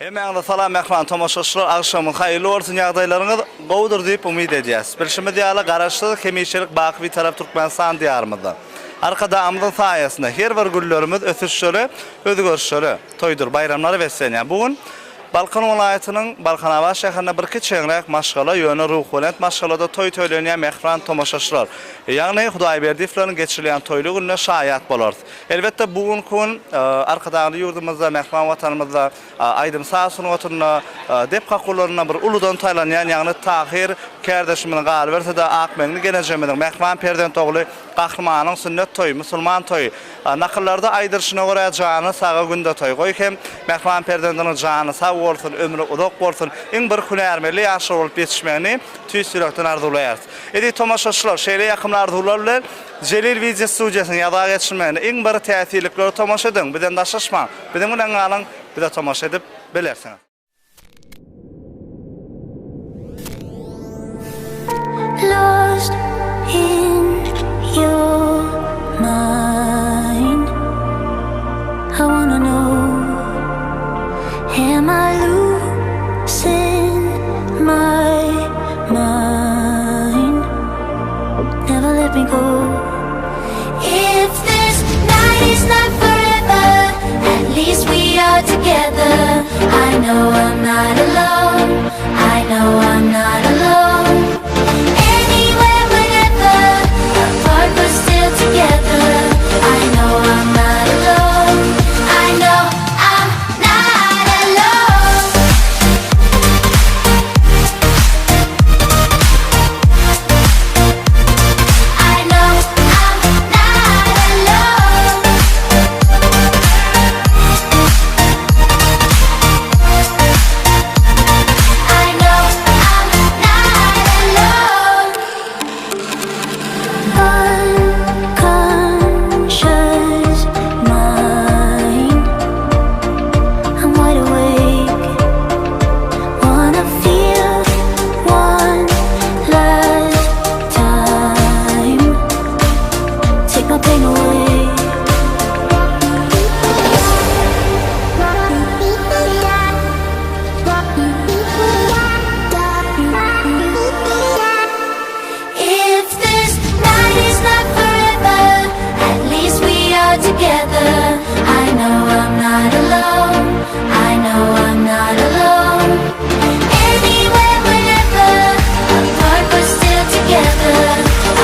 Hemen salam mehman tomoşaşlar akşamın hayırlı olsun ýagdaýlaryňyz gowdur diýip umyt edýäs. Bilşime diýaly garaşlyk hemişelik baky bir tarap Türkmenistan diýarymyzda. Arkada amyň saýasynda her bir güllerimiz ösüşleri, özgörüşleri, toýdur, bayramlary beslenýär. Bugün Balkan welaýatynyň Balkanawa şäherinde bir kiçiňrek maşgala ýöne ruhwanet maşgalada toý tölenýän mehman tomoşaşlar. Ýagny Hudaý berdiýärler geçirilýän toýly gününe şaýat bolar. Elbetde bugün gün arkadaşly ýurdumyzda mehman watanymyzda aýdym saýasyny oturuny dep kakularyna bir uludan taýlanýan ýagny Tahir kardeşimiň galy berse-de akmengni gelejemediň mehman perden togly gahrmanyň sünnet toýy, musulman toýy. Nakyllarda aýdyrşyna görä jany saga günde toýy. Goý hem mehman perdenden jany sag bolsun, ömrü uzak bolsun, iň bir hünärmeli ýaşar bolup ýetişmegini tüýsürekden arzulayar. Edi tomoşaşlar, şeýle ýakyn arzular bilen Jelil video studiýasyny ýada geçirmegini iň bir täsirlikleri tomoşa edin. Bilen daşaşma, bilen bilen galyň, bir de tomoşa edip bilersiňiz. Lost in your mind, I wanna know, am I losing my mind? Never let me go. If this night is not forever, at least we are together. I know I'm not alone, I know I'm not alone. Anywhere, whenever, apart but still together. I know I'm not alone, I know I'm not alone. I know I'm not alone. I know I'm not alone. Unconscious mind, I'm wide awake. Wanna feel one last time. Take my pain away. If this night is not forever, at least we are together. I know I'm not alone, I know I'm not alone. Anywhere, whenever, apart but still together.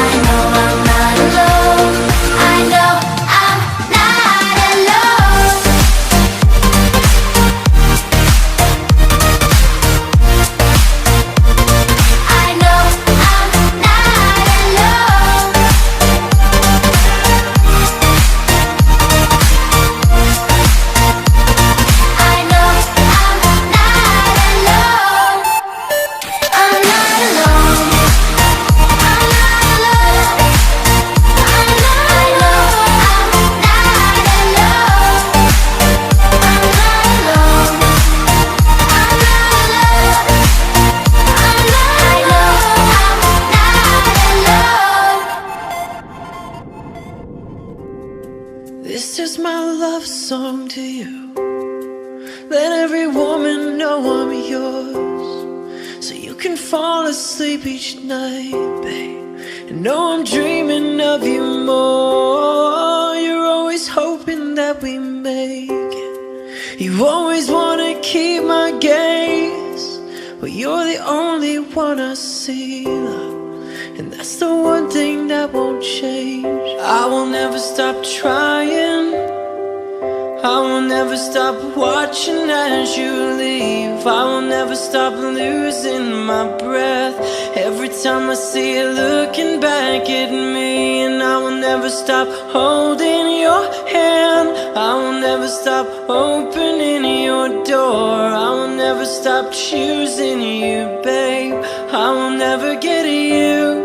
I know I'm not alone, I know I'm not alone. I know I'm not alone. I know I'm not alone. I'm not alone. I'm not alone. I'm not alone. I'm not alone. I'm not alone. I'm not alone. I know I'm not alone. This is my love song to you. Let every woman know I'm yours, so you can fall asleep each night, babe, and know I'm dreaming of you more. You're always hoping that we make it. You always wanna keep my gaze, but you're the only one I see, love. And that's the one thing that won't change. I will never stop trying, I will never stop watching as you leave. I will never stop losing my breath every time I see you looking back at me. And I will never stop holding your hand, I will never stop opening your door. I will never stop choosing you, babe, I will never get used